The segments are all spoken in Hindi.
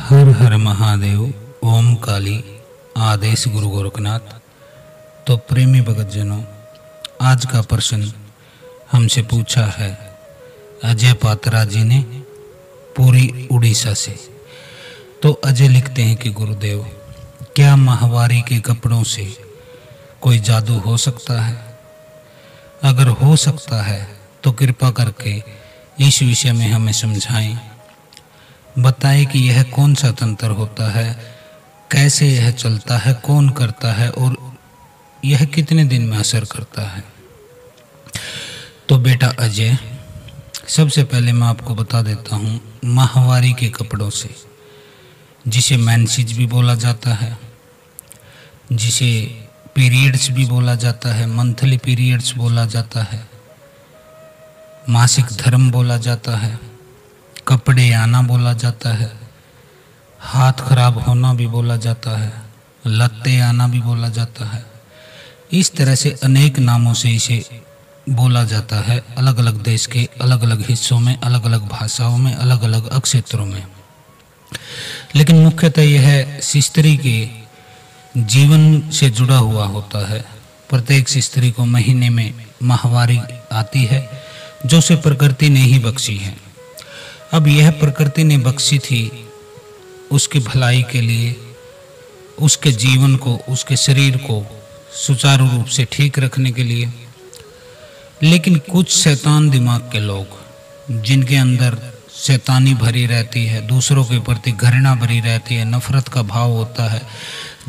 हर हर महादेव। ओम काली। आदेश गुरु गोरखनाथ। तो प्रेमी भगतजनों, आज का प्रश्न हमसे पूछा है अजय पात्रा जी ने पूरी उड़ीसा से। तो अजय लिखते हैं कि गुरुदेव, क्या माहवारी के कपड़ों से कोई जादू हो सकता है? अगर हो सकता है तो कृपा करके इस विषय में हमें समझाएं। बताएं कि यह कौन सा तंत्र होता है, कैसे यह चलता है, कौन करता है और यह कितने दिन में असर करता है। तो बेटा अजय, सबसे पहले मैं आपको बता देता हूँ, माहवारी के कपड़ों से, जिसे मेंसेज भी बोला जाता है, जिसे पीरियड्स भी बोला जाता है, मंथली पीरियड्स बोला जाता है, मासिक धर्म बोला जाता है, कपड़े आना बोला जाता है, हाथ खराब होना भी बोला जाता है, लत्ते आना भी बोला जाता है। इस तरह से अनेक नामों से इसे बोला जाता है, अलग अलग देश के अलग अलग हिस्सों में, अलग अलग भाषाओं में, अलग अलग क्षेत्रों में। लेकिन मुख्यतः यह स्त्री के जीवन से जुड़ा हुआ होता है। प्रत्येक स्त्री को महीने में माहवारी आती है, जो उसे प्रकृति ने ही बख्शी है। अब यह प्रकृति ने बख्शी थी उसकी भलाई के लिए, उसके जीवन को, उसके शरीर को सुचारू रूप से ठीक रखने के लिए। लेकिन कुछ शैतान दिमाग के लोग, जिनके अंदर शैतानी भरी रहती है, दूसरों के प्रति घृणा भरी रहती है, नफरत का भाव होता है,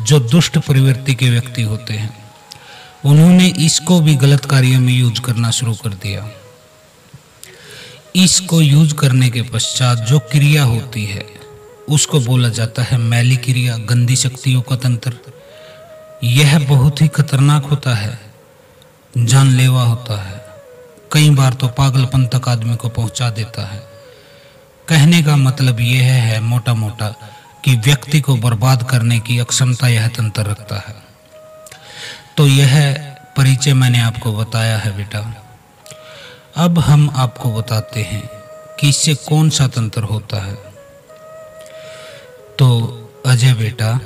जो दुष्ट प्रवृत्ति के व्यक्ति होते हैं, उन्होंने इसको भी गलत कार्यों में यूज करना शुरू कर दिया। इसको यूज करने के पश्चात जो क्रिया होती है उसको बोला जाता है मैली क्रिया, गंदी शक्तियों का तंत्र। यह बहुत ही खतरनाक होता है, जानलेवा होता है, कई बार तो पागलपन तक आदमी को पहुंचा देता है। कहने का मतलब यह है मोटा मोटा कि व्यक्ति को बर्बाद करने की अक्षमता यह तंत्र रखता है। तो यह परिचय मैंने आपको बताया है बेटा। अब हम आपको बताते हैं कि इससे कौन सा तंत्र होता है। तो अजय बेटा,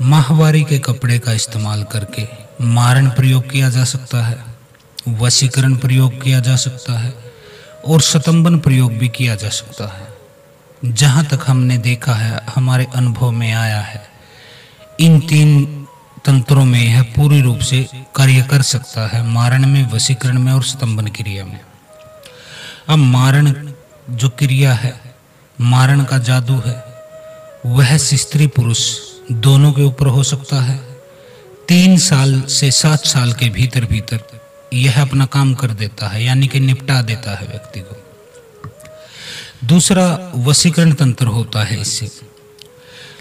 माहवारी के कपड़े का इस्तेमाल करके मारण प्रयोग किया जा सकता है, वशीकरण प्रयोग किया जा सकता है और शतंबन प्रयोग भी किया जा सकता है। जहां तक हमने देखा है, हमारे अनुभव में आया है, इन तीन तंत्रों में यह पूरी रूप से कार्य कर सकता है, मारण में, वशीकरण में और स्तंभन क्रिया में। अब मारण जो क्रिया है, मारण का जादू है, वह स्त्री पुरुष दोनों के ऊपर हो सकता है। 3 साल से 7 साल के भीतर भीतर यह अपना काम कर देता है, यानी कि निपटा देता है व्यक्ति को। दूसरा वशीकरण तंत्र होता है इससे।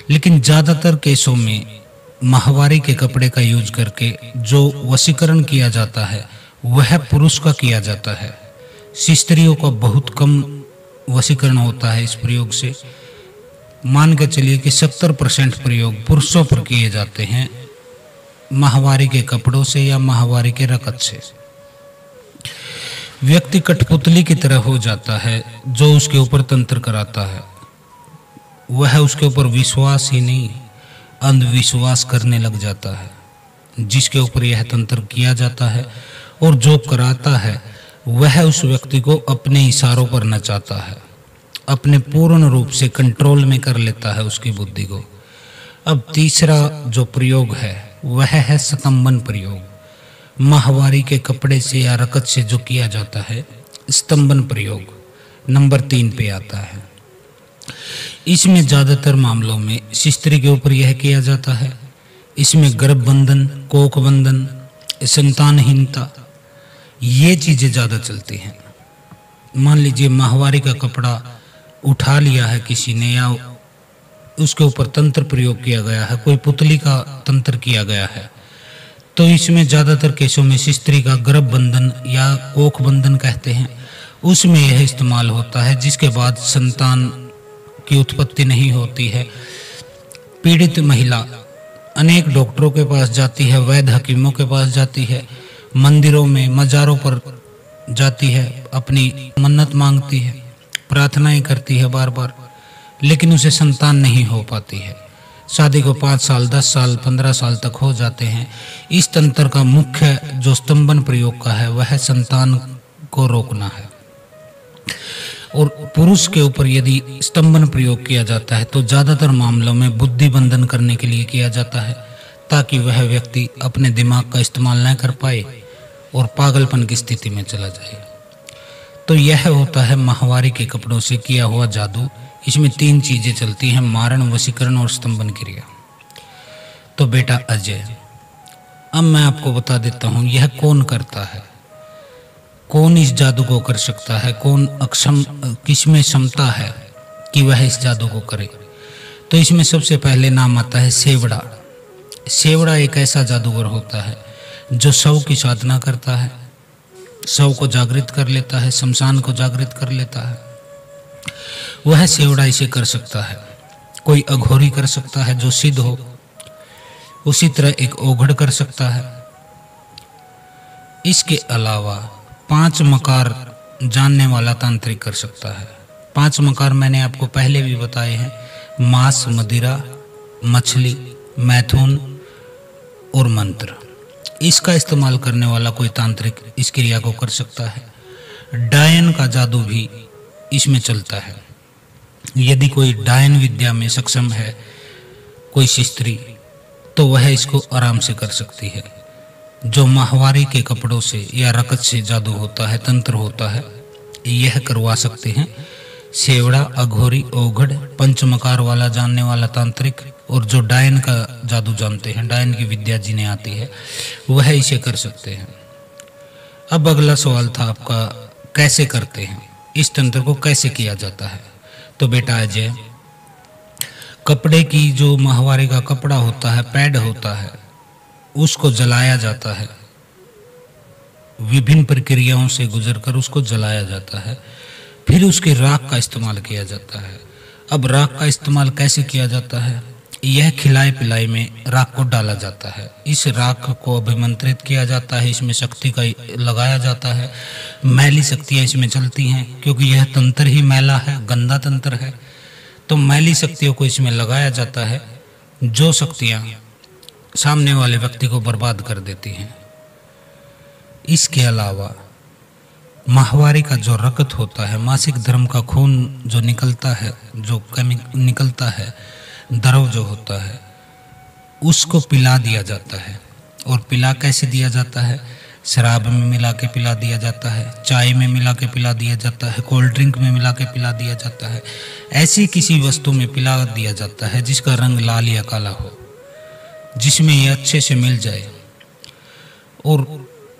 लेकिन ज्यादातर केसों में माहवारी के कपड़े का यूज करके जो वशीकरण किया जाता है वह पुरुष का किया जाता है। स्त्रियों का बहुत कम वशीकरण होता है इस प्रयोग से। मान के चलिए कि 70% प्रयोग पुरुषों पर किए जाते हैं, माहवारी के कपड़ों से या माहवारी के रकत से। व्यक्ति कठपुतली की तरह हो जाता है जो उसके ऊपर तंत्र कराता है। वह उसके ऊपर विश्वास ही नहीं, अंधविश्वास करने लग जाता है, जिसके ऊपर यह तंत्र किया जाता है। और जो कराता है वह उस व्यक्ति को अपने इशारों पर नचाता है, अपने पूर्ण रूप से कंट्रोल में कर लेता है उसकी बुद्धि को। अब तीसरा जो प्रयोग है वह है स्तंभन प्रयोग। माहवारी के कपड़े से या रकत से जो किया जाता है, स्तंभन प्रयोग नंबर 3 पे आता है। इसमें ज्यादातर मामलों में स्त्री के ऊपर यह किया जाता है। इसमें गर्भबंधन, कोखबंधन, संतानहीनता, ये चीजें ज्यादा चलती हैं। मान लीजिए माहवारी का कपड़ा उठा लिया है किसी ने, या उसके ऊपर तंत्र प्रयोग किया गया है, कोई पुतली का तंत्र किया गया है, तो इसमें ज्यादातर केसों में स्त्री का गर्भबंधन या कोखबंधन कहते हैं, उसमें यह इस्तेमाल होता है, जिसके बाद संतान की उत्पत्ति नहीं होती है। पीड़ित महिला अनेक डॉक्टरों के पास जाती है, वैद्य हकीमों के पास जाती है, मंदिरों में, मजारों पर जाती है, अपनी मन्नत मांगती है, प्रार्थनाएं करती है बार बार, लेकिन उसे संतान नहीं हो पाती है। शादी को 5 साल, 10 साल, 15 साल तक हो जाते हैं। इस तंत्र का मुख्य जो स्तंभन प्रयोग का है वह संतान को रोकना है। और पुरुष के ऊपर यदि स्तंभन प्रयोग किया जाता है तो ज़्यादातर मामलों में बुद्धि बंधन करने के लिए किया जाता है, ताकि वह व्यक्ति अपने दिमाग का इस्तेमाल न कर पाए और पागलपन की स्थिति में चला जाए। तो यह होता है माहवारी के कपड़ों से किया हुआ जादू। इसमें 3 चीजें चलती हैं, मारण, वशीकरण और स्तंभन क्रिया। तो बेटा अजय, अब मैं आपको बता देता हूं यह कौन करता है, कौन इस जादू को कर सकता है, कौन अक्षम, किसमें क्षमता है कि वह इस जादू को करे। तो इसमें सबसे पहले नाम आता है सेवड़ा। सेवड़ा एक ऐसा जादूगर होता है जो शव की साधना करता है, शव को जागृत कर लेता है, शमशान को जागृत कर लेता है। वह सेवड़ा इसे कर सकता है। कोई अघोरी कर सकता है जो सिद्ध हो, उसी तरह एक ओघड़ कर सकता है। इसके अलावा 5 मकार जानने वाला तांत्रिक कर सकता है। 5 मकार मैंने आपको पहले भी बताए हैं, मांस, मदिरा, मछली, मैथुन और मंत्र। इसका इस्तेमाल करने वाला कोई तांत्रिक इस क्रिया को कर सकता है। डायन का जादू भी इसमें चलता है। यदि कोई डायन विद्या में सक्षम है कोई स्त्री, तो वह इसको आराम से कर सकती है। जो माहवारी के कपड़ों से या रकत से जादू होता है, तंत्र होता है, यह करवा सकते हैं सेवड़ा, अघोरी, ओघड़, पंचमकार वाला जानने वाला तांत्रिक, और जो डायन का जादू जानते हैं, डायन की विद्या जिन्हें आती है, वह इसे कर सकते हैं। अब अगला सवाल था आपका, कैसे करते हैं, इस तंत्र को कैसे किया जाता है। तो बेटा अजय, कपड़े की जो माहवारी का कपड़ा होता है, पैड होता है, उसको जलाया जाता है। विभिन्न प्रक्रियाओं से गुजरकर उसको जलाया जाता है। फिर उसके राख का इस्तेमाल किया जाता है। अब राख का इस्तेमाल कैसे किया जाता है, यह खिलाई पिलाई में राख को डाला जाता है। इस राख को अभिमंत्रित किया जाता है, इसमें शक्ति का लगाया जाता है। मैली शक्तियाँ इसमें चलती हैं, क्योंकि यह तंत्र ही मैला है, गंदा तंत्र है। तो मैली शक्तियों को इसमें लगाया जाता है, जो शक्तियाँ सामने वाले व्यक्ति को बर्बाद कर देती हैं। इसके अलावा माहवारी का जो रक्त होता है, मासिक धर्म का खून जो निकलता है, जो निकलता है, द्रव जो होता है, उसको पिला दिया जाता है। और पिला कैसे दिया जाता है, शराब में मिला के पिला दिया जाता है, चाय में मिला के पिला दिया जाता है, कोल्ड ड्रिंक में मिला के पिला दिया जाता है। ऐसी किसी वस्तु में पिला दिया जाता है जिसका रंग लाल या काला हो, जिसमें ये अच्छे से मिल जाए। और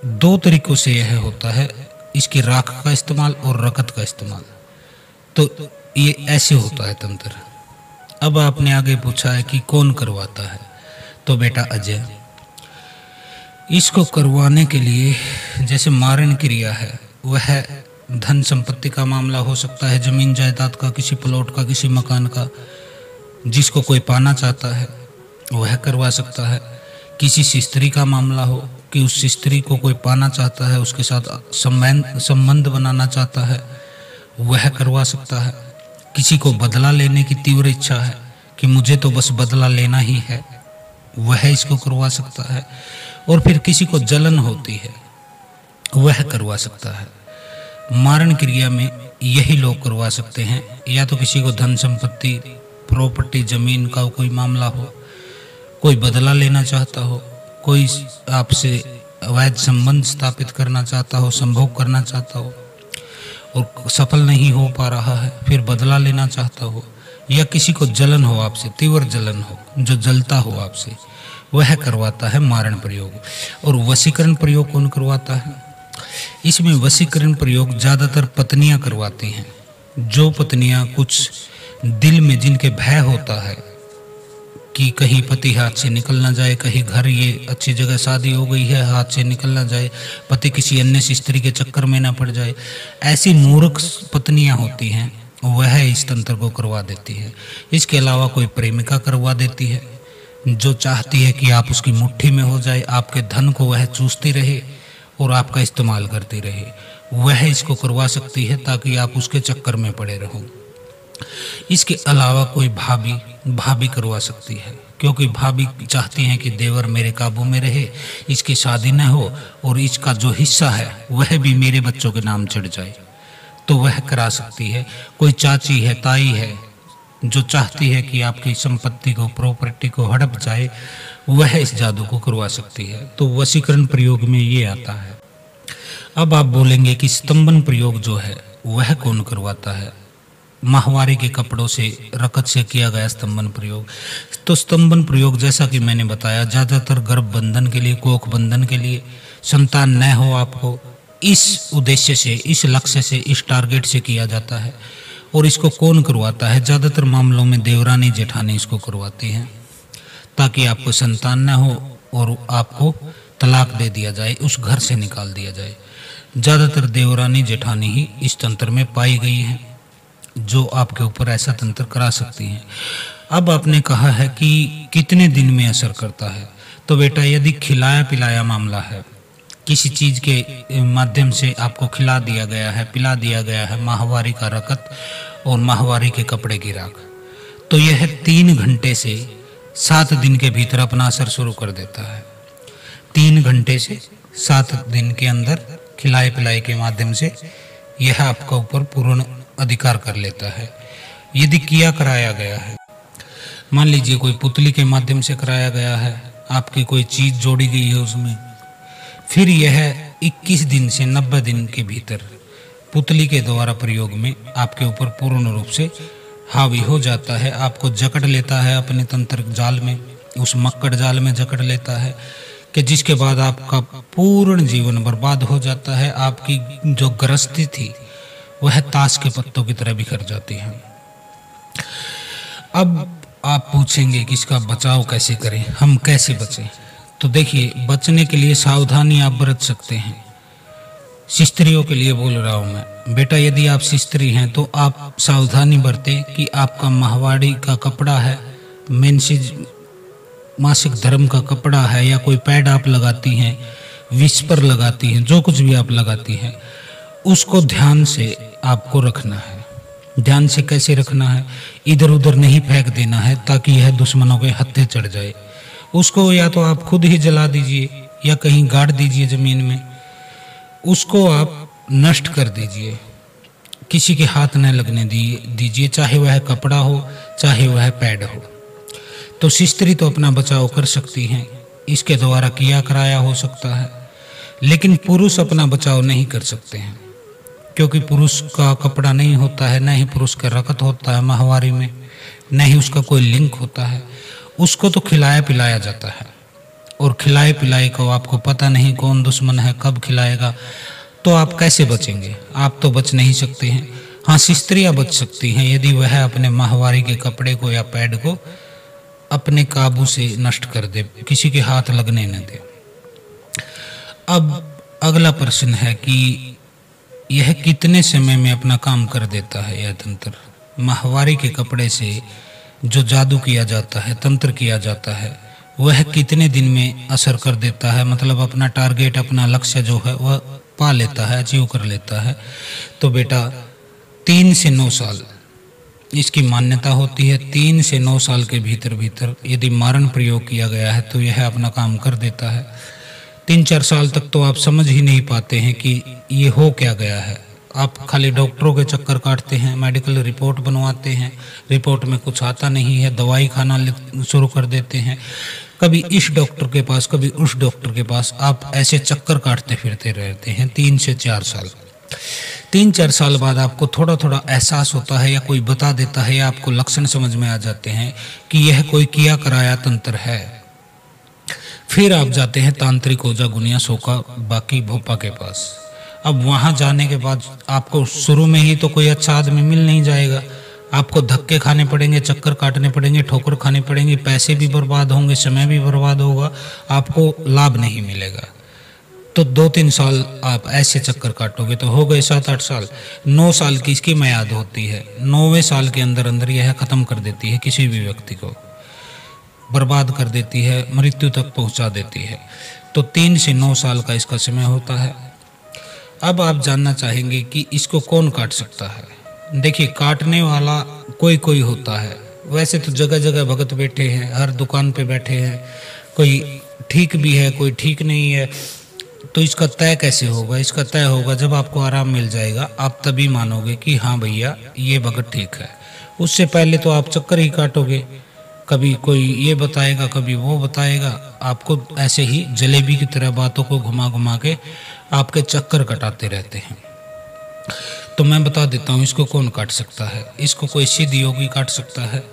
2 तरीकों से यह होता है, इसकी राख का इस्तेमाल और रकत का इस्तेमाल। तो ये ऐसे होता है तंत्र। अब आपने आगे पूछा है कि कौन करवाता है। तो बेटा अजय, इसको करवाने के लिए जैसे मारण क्रिया है, वह धन संपत्ति का मामला हो सकता है, जमीन जायदाद का, किसी प्लॉट का, किसी मकान का, जिसको कोई पाना चाहता है वह करवा सकता है। किसी स्त्री का मामला हो कि उस स्त्री को कोई पाना चाहता है, उसके साथ संबंध बनाना चाहता है, वह करवा सकता है। किसी को बदला लेने की तीव्र इच्छा है कि मुझे तो बस बदला लेना ही है, वह इसको करवा सकता है। और फिर किसी को जलन होती है, वह करवा सकता है। मारण क्रिया में यही लोग करवा सकते हैं। या तो किसी को धन संपत्ति, प्रॉपर्टी, जमीन का कोई मामला हो, कोई बदला लेना चाहता हो, कोई आपसे अवैध संबंध स्थापित करना चाहता हो, संभोग करना चाहता हो और सफल नहीं हो पा रहा है, फिर बदला लेना चाहता हो, या किसी को जलन हो आपसे, तीव्र जलन हो, जो जलता हो आपसे, वह करवाता है मारण प्रयोग। और वशीकरण प्रयोग कौन करवाता है? इसमें वशीकरण प्रयोग ज़्यादातर पत्नियां करवाती हैं। जो पत्नियां कुछ दिल में जिनके भय होता है कि कहीं पति हाथ से निकल ना जाए, कहीं घर ये अच्छी जगह शादी हो गई है हाथ से निकल ना जाए, पति किसी अन्य स्त्री के चक्कर में ना पड़ जाए, ऐसी मूर्ख पत्नियां होती हैं, वह इस तंत्र को करवा देती है। इसके अलावा कोई प्रेमिका करवा देती है, जो चाहती है कि आप उसकी मुट्ठी में हो जाए, आपके धन को वह चूसती रहे और आपका इस्तेमाल करती रहे, वह इसको करवा सकती है ताकि आप उसके चक्कर में पड़े रहो। इसके अलावा कोई भाभी करवा सकती है, क्योंकि भाभी चाहती हैं कि देवर मेरे काबू में रहे, इसकी शादी न हो और इसका जो हिस्सा है वह भी मेरे बच्चों के नाम चढ़ जाए, तो वह करा सकती है। कोई चाची है, ताई है, जो चाहती है कि आपकी संपत्ति को, प्रॉपर्टी को हड़प जाए, वह इस जादू को करवा सकती है। तो वशीकरण प्रयोग में ये आता है। अब आप बोलेंगे कि स्तंभन प्रयोग जो है वह कौन करवाता है? माहवारी के कपड़ों से, रकत से किया गया स्तंभन प्रयोग। तो स्तंभन प्रयोग जैसा कि मैंने बताया, ज़्यादातर गर्भ बंधन के लिए, कोख बंधन के लिए, संतान न हो आपको, इस उद्देश्य से, इस लक्ष्य से, इस टारगेट से किया जाता है। और इसको कौन करवाता है? ज़्यादातर मामलों में देवरानी जेठानी इसको करवाती हैं, ताकि आपको संतान न हो और आपको तलाक दे दिया जाए, उस घर से निकाल दिया जाए। ज़्यादातर देवरानी जेठानी ही इस तंत्र में पाई गई हैं, जो आपके ऊपर ऐसा तंत्र करा सकती हैं। अब आपने कहा है कि कितने दिन में असर करता है, तो बेटा यदि खिलाया पिलाया मामला है, किसी चीज़ के माध्यम से आपको खिला दिया गया है, पिला दिया गया है, माहवारी का रकत और माहवारी के कपड़े की राख, तो यह 3 घंटे से 7 दिन के भीतर अपना असर शुरू कर देता है। 3 घंटे से 7 दिन के अंदर खिलाए पिलाए के माध्यम से यह आपका ऊपर पूर्ण अधिकार कर लेता है। यदि किया कराया गया है, मान लीजिए कोई पुतली के माध्यम से कराया गया है, आपकी कोई चीज़ जोड़ी गई है उसमें, फिर यह 21 दिन से 90 दिन के भीतर पुतली के द्वारा प्रयोग में आपके ऊपर पूर्ण रूप से हावी हो जाता है। आपको जकड़ लेता है अपने तंत्र जाल में, उस मक्कड़ जाल में जकड़ लेता है, कि जिसके बाद आपका पूर्ण जीवन बर्बाद हो जाता है। आपकी जो गृहस्थी थी वह ताश के पत्तों की तरह बिखर जाती है। अब आप पूछेंगे कि इसका बचाव कैसे करें, हम कैसे बचें? तो देखिए, बचने के लिए सावधानी आप बरत सकते हैं। स्त्रियों के लिए बोल रहा हूँ मैं, बेटा यदि आप स्त्री हैं तो आप सावधानी बरतें कि आपका माहवारी का कपड़ा है, मेंसेज मासिक धर्म का कपड़ा है, या कोई पैड आप लगाती हैं, विस्पर लगाती हैं, जो कुछ भी आप लगाती हैं, उसको ध्यान से आपको रखना है। ध्यान से कैसे रखना है? इधर उधर नहीं फेंक देना है, ताकि यह दुश्मनों के हत्थे चढ़ जाए। उसको या तो आप खुद ही जला दीजिए या कहीं गाड़ दीजिए ज़मीन में, उसको आप नष्ट कर दीजिए, किसी के हाथ न लगने दीजिए, चाहे वह कपड़ा हो, चाहे वह पैड हो। तो स्त्री तो अपना बचाव कर सकती हैं, इसके द्वारा किया कराया हो सकता है, लेकिन पुरुष अपना बचाव नहीं कर सकते हैं, क्योंकि पुरुष का कपड़ा नहीं होता है, न ही पुरुष का रकत होता है माहवारी में, न ही उसका कोई लिंक होता है। उसको तो खिलाया पिलाया जाता है, और खिलाए पिलाए को आपको पता नहीं कौन दुश्मन है, कब खिलाएगा, तो आप कैसे बचेंगे? आप तो बच नहीं सकते हैं। हाँ, स्त्रियाँ बच सकती हैं यदि वह अपने माहवारी के कपड़े को या पैड को अपने काबू से नष्ट कर दे, किसी के हाथ लगने न दे। अब अगला प्रश्न है कि यह कितने समय में अपना काम कर देता है यह तंत्र? माहवारी के कपड़े से जो जादू किया जाता है, तंत्र किया जाता है, वह कितने दिन में असर कर देता है? मतलब अपना टारगेट, अपना लक्ष्य जो है वह पा लेता है, अचीव कर लेता है। तो बेटा 3 से 9 साल इसकी मान्यता होती है। 3 से 9 साल के भीतर भीतर यदि मारण प्रयोग किया गया है तो यह अपना काम कर देता है। 3-4 साल तक तो आप समझ ही नहीं पाते हैं कि ये हो क्या गया है। आप खाली डॉक्टरों के चक्कर काटते हैं, मेडिकल रिपोर्ट बनवाते हैं, रिपोर्ट में कुछ आता नहीं है, दवाई खाना शुरू कर देते हैं, कभी इस डॉक्टर के पास, कभी उस डॉक्टर के पास, आप ऐसे चक्कर काटते फिरते रहते हैं 3 से 4 साल। 3-4 साल बाद आपको थोड़ा थोड़ा एहसास होता है, या कोई बता देता है, या आपको लक्षण समझ में आ जाते हैं कि यह कोई किया कराया तंत्र है। फिर आप जाते हैं तांत्रिक ओझा गुनिया सोका बाकी भोपा के पास। अब वहाँ जाने के बाद आपको शुरू में ही तो कोई अच्छा आदमी मिल नहीं जाएगा, आपको धक्के खाने पड़ेंगे, चक्कर काटने पड़ेंगे, ठोकर खानी पड़ेंगी, पैसे भी बर्बाद होंगे, समय भी बर्बाद होगा, आपको लाभ नहीं मिलेगा। तो 2-3 साल आप ऐसे चक्कर काटोगे तो हो गए 7-8 साल। 9 साल की इसकी मियाद होती है। 9वें साल के अंदर अंदर यह ख़त्म कर देती है, किसी भी व्यक्ति को बर्बाद कर देती है, मृत्यु तक पहुंचा देती है। तो 3 से 9 साल का इसका समय होता है। अब आप जानना चाहेंगे कि इसको कौन काट सकता है। देखिए, काटने वाला कोई कोई होता है। वैसे तो जगह जगह भगत बैठे हैं, हर दुकान पे बैठे हैं, कोई ठीक भी है कोई ठीक नहीं है। तो इसका तय कैसे होगा? इसका तय होगा जब आपको आराम मिल जाएगा, आप तभी मानोगे कि हाँ भैया ये भगत ठीक है। उससे पहले तो आप चक्कर ही काटोगे, कभी कोई ये बताएगा कभी वो बताएगा, आपको ऐसे ही जलेबी की तरह बातों को घुमा घुमा के आपके चक्कर कटाते रहते हैं। तो मैं बता देता हूँ इसको कौन काट सकता है। इसको कोई सिद्ध योगी काट सकता है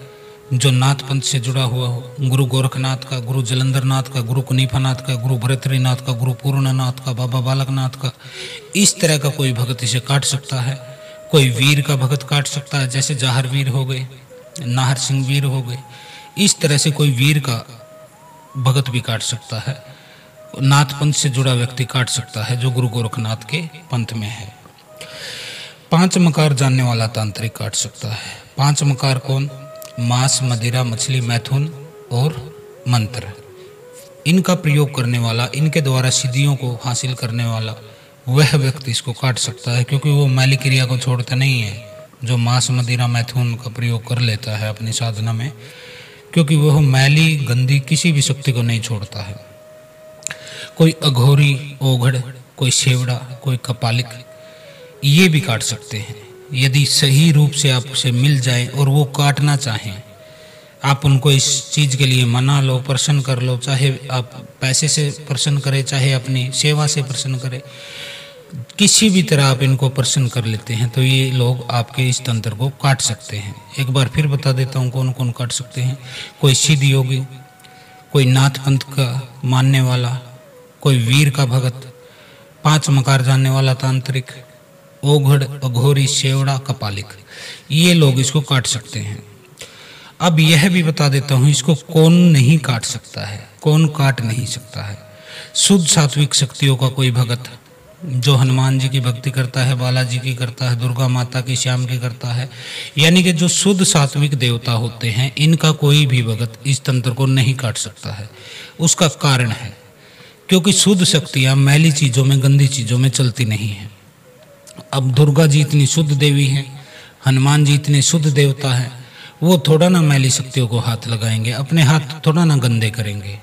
जो नाथ पंथ से जुड़ा हुआ हो, गुरु गोरखनाथ का, गुरु जलंधर नाथ का, गुरु कुनीफानाथ का, गुरु भरतरीनाथ का, गुरु पूर्णनाथ का, बाबा बालकनाथ का। इस तरह का कोई भगत इसे काट सकता है। कोई वीर का भगत काट सकता है, जैसे जाहर वीर हो गए, नाहर सिंह वीर हो गए। इस तरह से कोई वीर का भगत भी काट सकता है। नाथ पंथ से जुड़ा व्यक्ति काट सकता है जो गुरु गोरखनाथ के पंथ में है। 5 मकार जानने वाला तांत्रिक काट सकता है। 5 मकार कौन? मांस, मदिरा, मछली, मैथुन और मंत्र। इनका प्रयोग करने वाला, इनके द्वारा सिद्धियों को हासिल करने वाला वह व्यक्ति इसको काट सकता है, क्योंकि वो मैली क्रिया को छोड़ता नहीं है। जो मांस, मदिरा, मैथुन का प्रयोग कर लेता है अपनी साधना में, क्योंकि वह मैली गंदी किसी भी शक्ति को नहीं छोड़ता है। कोई अघोरी, ओघड़, कोई सेवड़ा, कोई कपालिक, ये भी काट सकते हैं यदि सही रूप से आपसे मिल जाए और वो काटना चाहें। आप उनको इस चीज़ के लिए मना लो, प्रसन्न कर लो, चाहे आप पैसे से प्रसन्न करें, चाहे अपनी सेवा से प्रसन्न करें, किसी भी तरह आप इनको प्रसन्न कर लेते हैं तो ये लोग आपके इस तंत्र को काट सकते हैं। एक बार फिर बता देता हूँ कौन कौन काट सकते हैं। कोई सिद्ध योगी, कोई नाथ पंथ का मानने वाला, कोई वीर का भगत, 5 मकार जानने वाला तांत्रिक, ओघड़, अघोरी, सेवड़ा, कपालिक, ये लोग इसको काट सकते हैं। अब यह भी बता देता हूँ इसको कौन नहीं काट सकता है, कौन काट नहीं सकता है। शुद्ध सात्विक शक्तियों का कोई भगत जो हनुमान जी की भक्ति करता है, बालाजी की करता है, दुर्गा माता की, श्याम की करता है, यानी कि जो शुद्ध सात्विक देवता होते हैं, इनका कोई भी भगत इस तंत्र को नहीं काट सकता है। उसका कारण है क्योंकि शुद्ध शक्तियाँ मैली चीज़ों में, गंदी चीज़ों में चलती नहीं हैं। अब दुर्गा जी इतनी शुद्ध देवी हैं, हनुमान जी इतने शुद्ध देवता हैं, वो थोड़ा ना मैली शक्तियों को हाथ लगाएंगे, अपने हाथ थोड़ा ना गंदे करेंगे,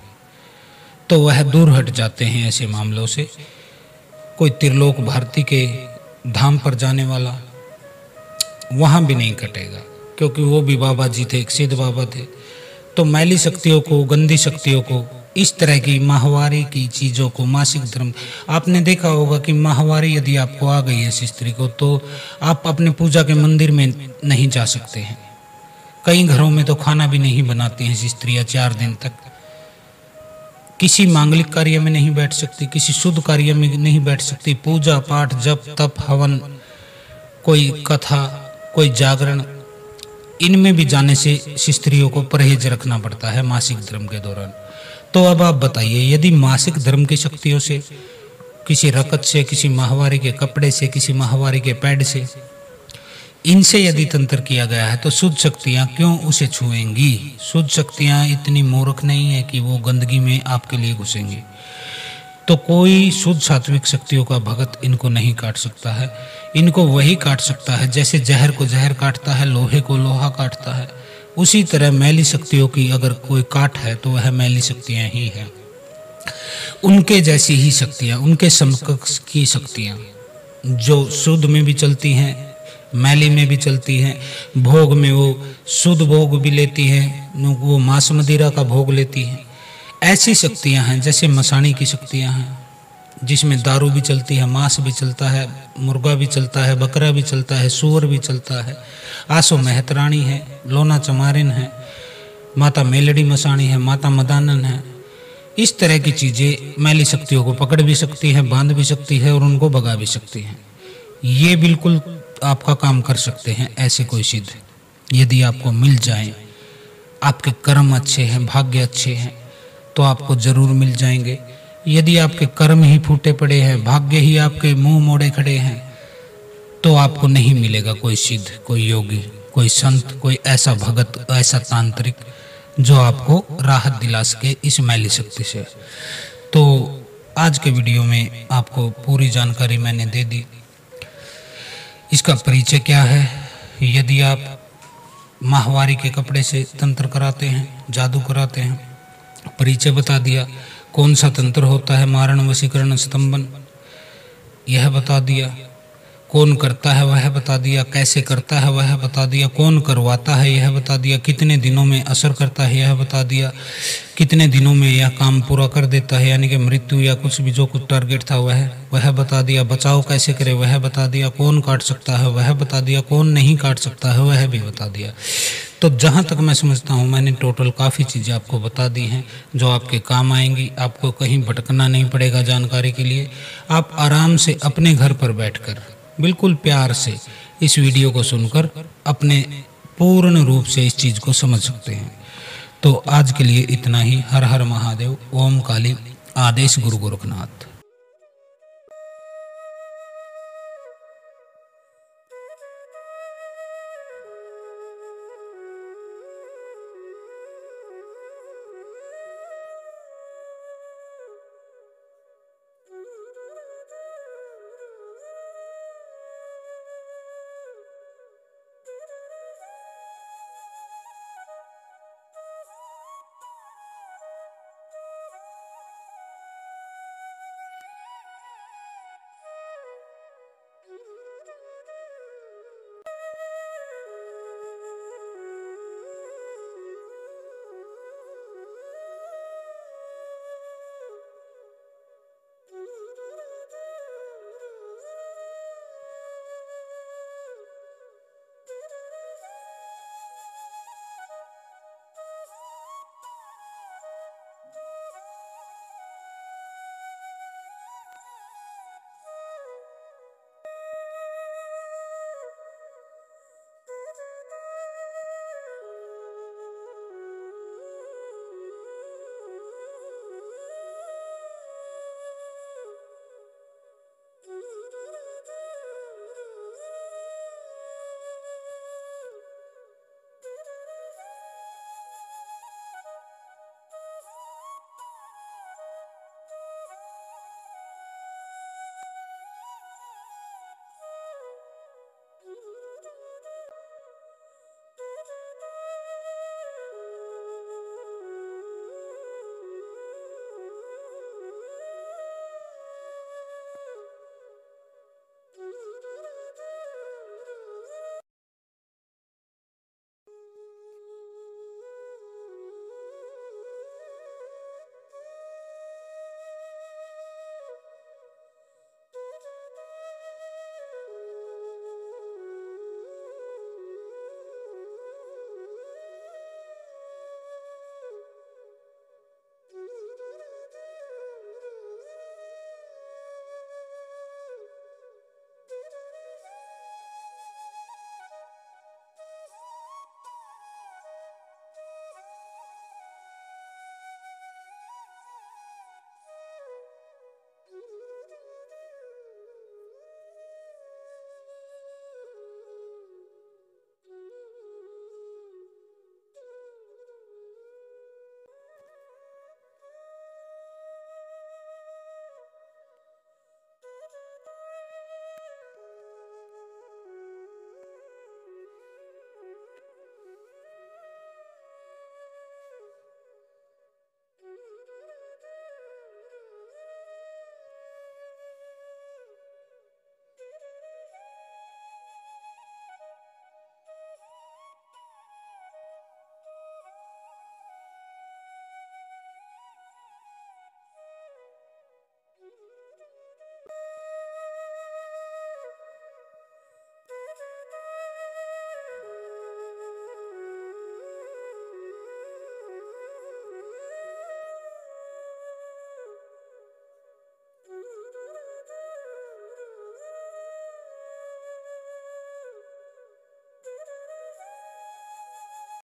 तो वह दूर हट जाते हैं ऐसे मामलों से। कोई त्रिलोक भारती के धाम पर जाने वाला, वहाँ भी नहीं कटेगा, क्योंकि वो भी बाबा जी थे, एक सिद्ध बाबा थे। तो मैली शक्तियों को, गंदी शक्तियों को, इस तरह की माहवारी की चीज़ों को, मासिक धर्म, आपने देखा होगा कि माहवारी यदि आपको आ गई है स्त्री को, तो आप अपने पूजा के मंदिर में नहीं जा सकते हैं। कई घरों में तो खाना भी नहीं बनाती हैं स्त्रियाँ 4 दिन तक। किसी मांगलिक कार्य में नहीं बैठ सकती, किसी शुद्ध कार्य में नहीं बैठ सकती। पूजा पाठ, जप तप, हवन, कोई कथा, कोई जागरण, इनमें भी जाने से स्त्रियों को परहेज रखना पड़ता है मासिक धर्म के दौरान। तो अब आप बताइए, यदि मासिक धर्म की शक्तियों से, किसी रकत से, किसी माहवारी के कपड़े से, किसी माहवारी के पैड से, इनसे यदि तंत्र किया गया है, तो शुद्ध शक्तियाँ क्यों उसे छुएंगी? शुद्ध शक्तियाँ इतनी मूर्ख नहीं है कि वो गंदगी में आपके लिए घुसेंगी। तो कोई शुद्ध सात्विक शक्तियों का भगत इनको नहीं काट सकता है। इनको वही काट सकता है जैसे जहर को जहर काटता है, लोहे को लोहा काटता है, उसी तरह मैली शक्तियों की अगर कोई काट है तो वह मैली शक्तियाँ ही हैं। उनके जैसी ही शक्तियाँ, उनके समकक्ष की शक्तियाँ जो शुद्ध में भी चलती हैं, मैली में भी चलती हैं, भोग में वो शुद्ध भोग भी लेती हैं, वो मांस मदिरा का भोग लेती हैं। ऐसी शक्तियां हैं जैसे मसाणी की शक्तियां हैं, जिसमें दारू भी चलती है, मांस भी चलता है, मुर्गा भी चलता है, बकरा भी चलता है, सूअर भी चलता है। आसो मेहतरानी है, लोना चमारिन है, माता मेलड़ी मसाणी है, माता मदानन है। इस तरह की चीज़ें मैली शक्तियों को पकड़ भी सकती हैं, बांध भी सकती है और उनको भगा भी सकती हैं। ये बिल्कुल आपका काम कर सकते हैं ऐसे कोई सिद्ध, यदि आपको मिल जाए, आपके कर्म अच्छे हैं, भाग्य अच्छे हैं, तो आपको जरूर मिल जाएंगे। यदि आपके कर्म ही फूटे पड़े हैं, भाग्य ही आपके मुंह मोड़े खड़े हैं, तो आपको नहीं मिलेगा कोई सिद्ध, कोई योगी, कोई संत, कोई ऐसा भगत, ऐसा तांत्रिक जो आपको राहत दिला सके इस मैली शक्ति से। तो आज के वीडियो में आपको पूरी जानकारी मैंने दे दी। इसका परिचय क्या है? यदि आप माहवारी के कपड़े से तंत्र कराते हैं, जादू कराते हैं। परिचय बता दिया, कौन सा तंत्र होता है, मारण, वशीकरण, स्तंभन, यह बता दिया। कौन करता है वह बता दिया, कैसे करता है वह बता दिया, कौन करवाता है यह बता दिया, कितने दिनों में असर करता है यह बता दिया, कितने दिनों में यह काम पूरा कर देता है, यानी कि मृत्यु या कुछ भी जो कुछ टारगेट था वह बता दिया। बचाव कैसे करे वह बता दिया, कौन काट सकता है वह बता दिया, कौन नहीं काट सकता है वह भी बता दिया। तो जहाँ तक मैं समझता हूँ मैंने टोटल काफ़ी चीज़ें आपको बता दी हैं जो आपके काम आएंगी। आपको कहीं भटकना नहीं पड़ेगा जानकारी के लिए। आप आराम से अपने घर पर बैठकर बिल्कुल प्यार से इस वीडियो को सुनकर अपने पूर्ण रूप से इस चीज़ को समझ सकते हैं। तो आज के लिए इतना ही। हर हर महादेव। ओम काली। आदेश गुरु गोरखनाथ।